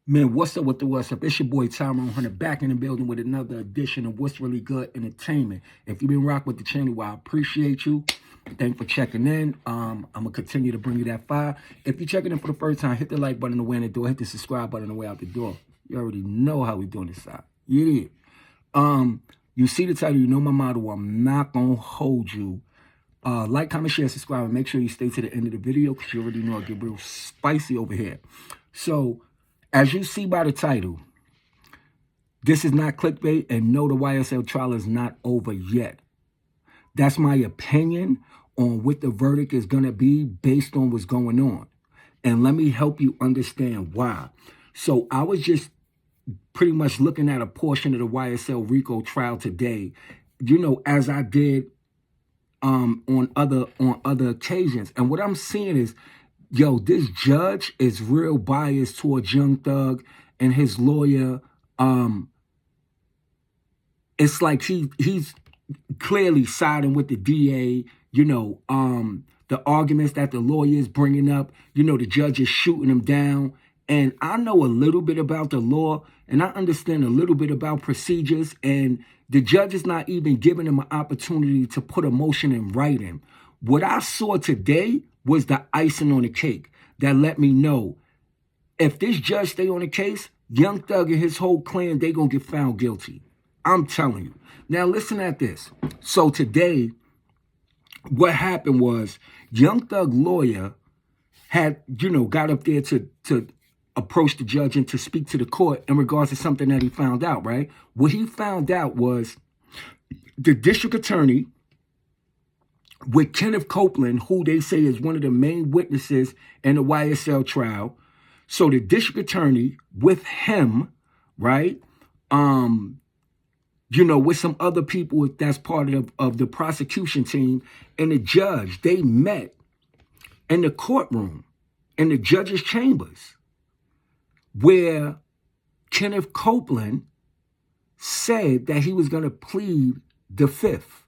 Man, what's up with the what's up? It's your boy Tyrone Hunter back in the building with another edition of What's Really Good Entertainment. If you've been rocking with the channel, well, I appreciate you. Thanks for checking in. I'm gonna continue to bring you that fire. If you're checking in for the first time, hit the like button on the way in the door, hit the subscribe button on the way out the door. You already know how we doing this side. You did. You see the title, you know my motto. I'm not gonna hold you. Like, comment, share, subscribe, and make sure you stay to the end of the video because you already know I get real spicy over here. So, as you see by the title, this is not clickbait, and no, the YSL trial is not over yet. That's my opinion on what the verdict is going to be based on what's going on. And let me help you understand why. So I was just pretty much looking at a portion of the YSL RICO trial today, you know, as I did on other occasions. And what I'm seeing is, yo, this judge is real biased towards Young Thug and his lawyer. It's like he's clearly siding with the DA, you know, the arguments that the lawyer is bringing up, you know, the judge is shooting him down. And I know a little bit about the law, and I understand a little bit about procedures, and the judge is not even giving him an opportunity to put a motion in writing. What I saw today was the icing on the cake that let me know if this judge stay on the case, Young Thug and his whole clan, they gonna get found guilty. I'm telling you. Now listen at this. So today, what happened was Young Thug lawyer had, you know, got up there to approach the judge and to speak to the court in regards to something that he found out, right? What he found out was the district attorney with Kenneth Copeland, who they say is one of the main witnesses in the YSL trial. So the district attorney with him, right, you know, with some other people that's part of the prosecution team and the judge, they met in the courtroom, in the judge's chambers, where Kenneth Copeland said that he was going to plead the fifth.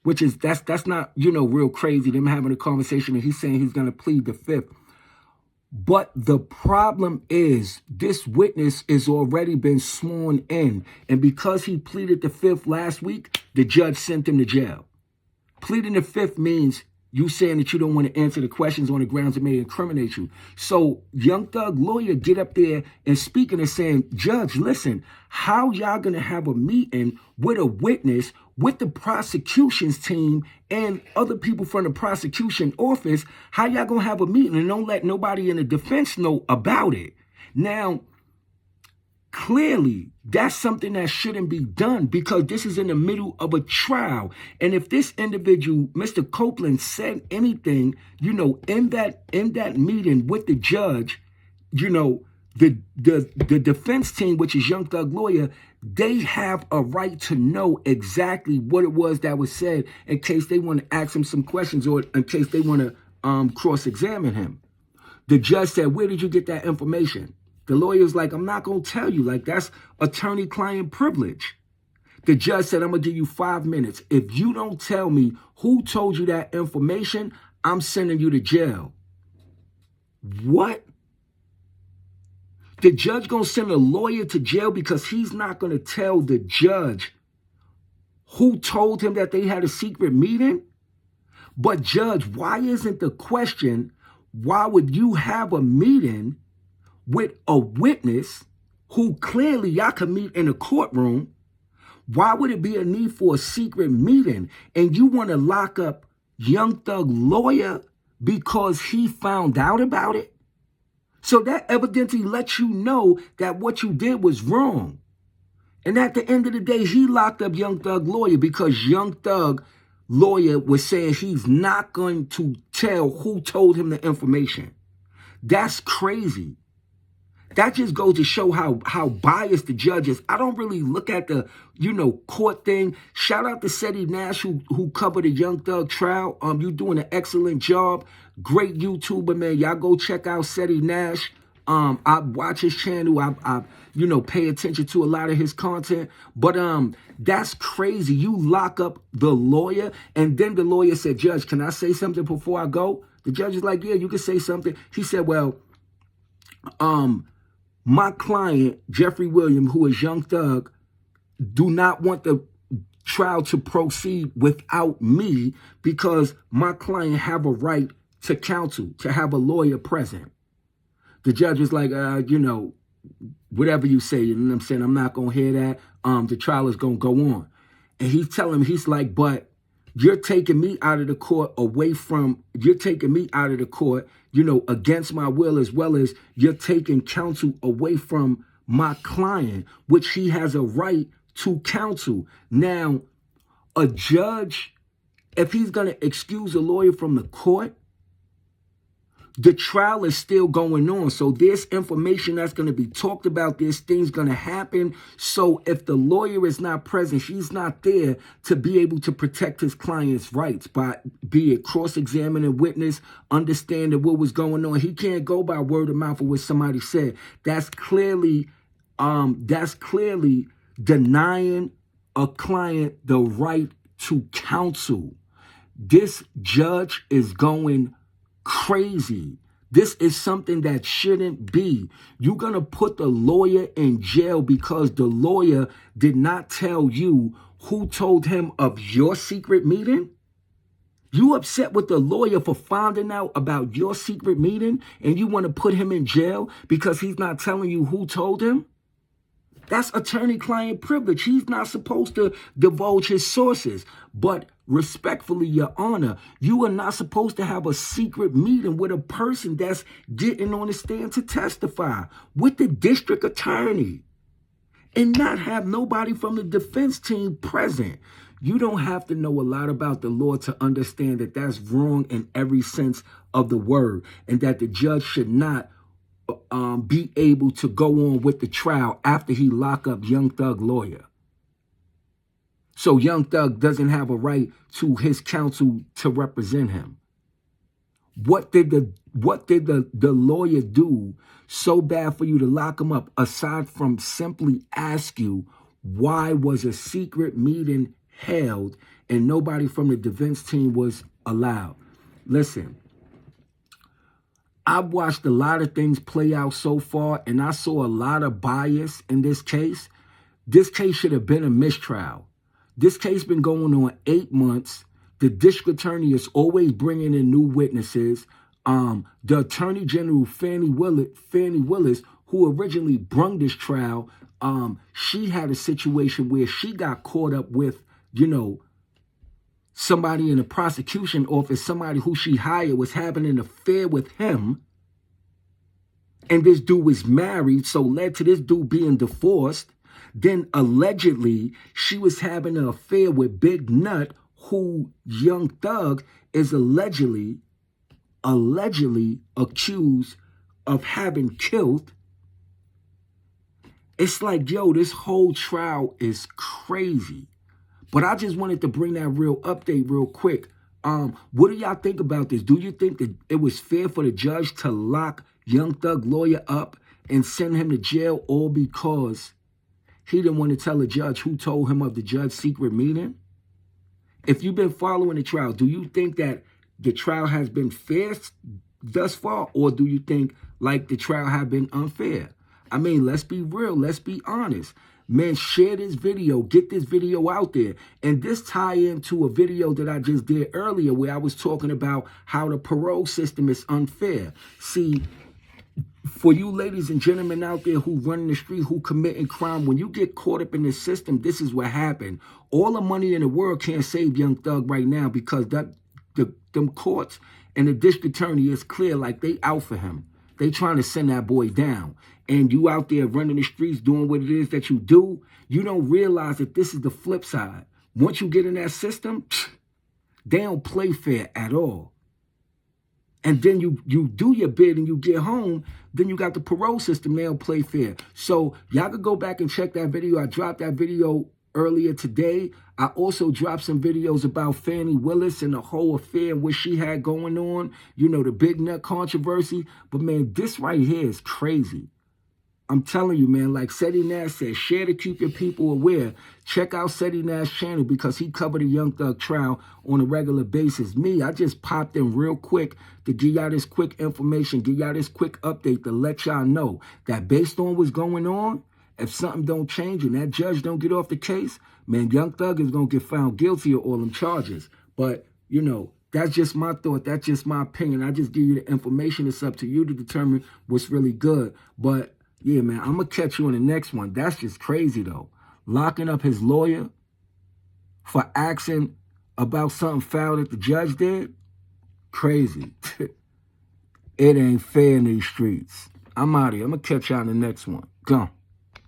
Which is, that's not, you know, real crazy, them having a conversation and he's saying he's going to plead the fifth. But the problem is this witness is already been sworn in. And because he pleaded the fifth last week, the judge sent him to jail. Pleading the fifth means you saying that you don't want to answer the questions on the grounds it may incriminate you. So Young Thug lawyer get up there and speaking and saying, Judge, listen, how y'all going to have a meeting with a witness with the prosecution's team and other people from the prosecution office? How y'all going to have a meeting and don't let nobody in the defense know about it? Now, clearly, that's something that shouldn't be done because this is in the middle of a trial. And if this individual, Mr. Copeland, said anything, you know, in that meeting with the judge, you know, the defense team, which is Young Thug lawyer, they have a right to know exactly what it was that was said in case they want to ask him some questions or in case they want to cross-examine him. The judge said, where did you get that information? The lawyer's like, I'm not going to tell you. Like, that's attorney-client privilege. The judge said, I'm going to give you 5 minutes. If you don't tell me who told you that information, I'm sending you to jail. What? The judge going to send a lawyer to jail because he's not going to tell the judge who told him that they had a secret meeting? But judge, why isn't the question, why would you have a meeting with a witness who clearly y'all can meet in a courtroom? Why would it be a need for a secret meeting? And you want to lock up Young Thug lawyer because he found out about it? So that evidently lets you know that what you did was wrong. And at the end of the day, he locked up Young Thug lawyer because Young Thug lawyer was saying he's not going to tell who told him the information. That's crazy. That just goes to show how biased the judge is. I don't really look at the, you know, court thing. Shout out to Seti Nash who covered the Young Thug trial. You doing an excellent job. Great YouTuber, man. Y'all go check out Seti Nash. I watch his channel. I you know, pay attention to a lot of his content. But that's crazy. You lock up the lawyer, and then the lawyer said, Judge, can I say something before I go? The judge is like, yeah, you can say something. He said, well, My client, Jeffrey Williams, who is Young Thug, do not want the trial to proceed without me because my client have a right to counsel, to have a lawyer present. The judge was like, whatever you say, you know what I'm saying? I'm not going to hear that. The trial is going to go on. And he's telling him, he's like, but you're taking me out of the court against my will, as well as you're taking counsel away from my client, which he has a right to counsel. Now, a judge, if he's going to excuse a lawyer from the court, the trial is still going on. So there's information that's going to be talked about. There's things going to happen. So if the lawyer is not present, he's not there to be able to protect his client's rights by be it cross-examining witness, understanding what was going on. He can't go by word of mouth of what somebody said. That's clearly denying a client the right to counsel. This judge is going crazy. This is something that shouldn't be. You're going to put the lawyer in jail because the lawyer did not tell you who told him of your secret meeting? You upset with the lawyer for finding out about your secret meeting and you want to put him in jail because he's not telling you who told him? That's attorney-client privilege. He's not supposed to divulge his sources. But respectfully, Your Honor, you are not supposed to have a secret meeting with a person that's getting on the stand to testify with the district attorney and not have nobody from the defense team present. You don't have to know a lot about the law to understand that that's wrong in every sense of the word and that the judge should not be able to go on with the trial after he lock up Young Thug lawyer. So Young Thug doesn't have a right to his counsel to represent him. What did the lawyer do so bad for you to lock him up, aside from simply ask you why was a secret meeting held and nobody from the defense team was allowed? Listen, I've watched a lot of things play out so far, and I saw a lot of bias in this case. This case should have been a mistrial. This case been going on 8 months. The district attorney is always bringing in new witnesses. The attorney general, Fannie Willis, who originally brung this trial, she had a situation where she got caught up with, somebody in the prosecution office, somebody who she hired was having an affair with him. And this dude was married, so led to this dude being divorced. Then allegedly, she was having an affair with Big Nut, who Young Thug is allegedly accused of having killed. It's like, yo, this whole trial is crazy. But I just wanted to bring that real update real quick. What do y'all think about this? Do you think that it was fair for the judge to lock Young Thug lawyer up and send him to jail all because he didn't want to tell the judge who told him of the judge's secret meeting? If you've been following the trial, do you think that the trial has been fair thus far, or do you think like the trial have been unfair? I mean, let's be real. Let's be honest. Man, share this video. Get this video out there. And this tie into a video that I just did earlier where I was talking about how the parole system is unfair. See, for you ladies and gentlemen out there who run in the street, who committing crime, when you get caught up in this system, this is what happened. All the money in the world can't save Young Thug right now because them courts and the district attorney is clear like they out for him. They trying to send that boy down. And you out there running the streets doing what it is that you do, you don't realize that this is the flip side. Once you get in that system, they don't play fair at all. And then you do your bid and you get home, then you got the parole system, they don't play fair. So y'all could go back and check that video. I dropped that video earlier today. I also dropped some videos about Fannie Willis and the whole affair and what she had going on, the Big Nut controversy. But man, this right here is crazy. I'm telling you, man, like Seti Nash said, share to keep your people aware. Check out Seti Nash's channel because he covered a Young Thug trial on a regular basis. Me, I just popped in real quick to give y'all this quick information, give y'all this quick update to let y'all know that based on what's going on, if something don't change and that judge don't get off the case, man, Young Thug is going to get found guilty of all them charges. But, you know, that's just my thought. That's just my opinion. I just give you the information. It's up to you to determine what's really good. But, yeah, man, I'm going to catch you on the next one. That's just crazy, though. Locking up his lawyer for asking about something foul that the judge did? Crazy. It ain't fair in these streets. I'm out of here. I'm going to catch y'all on the next one. Go.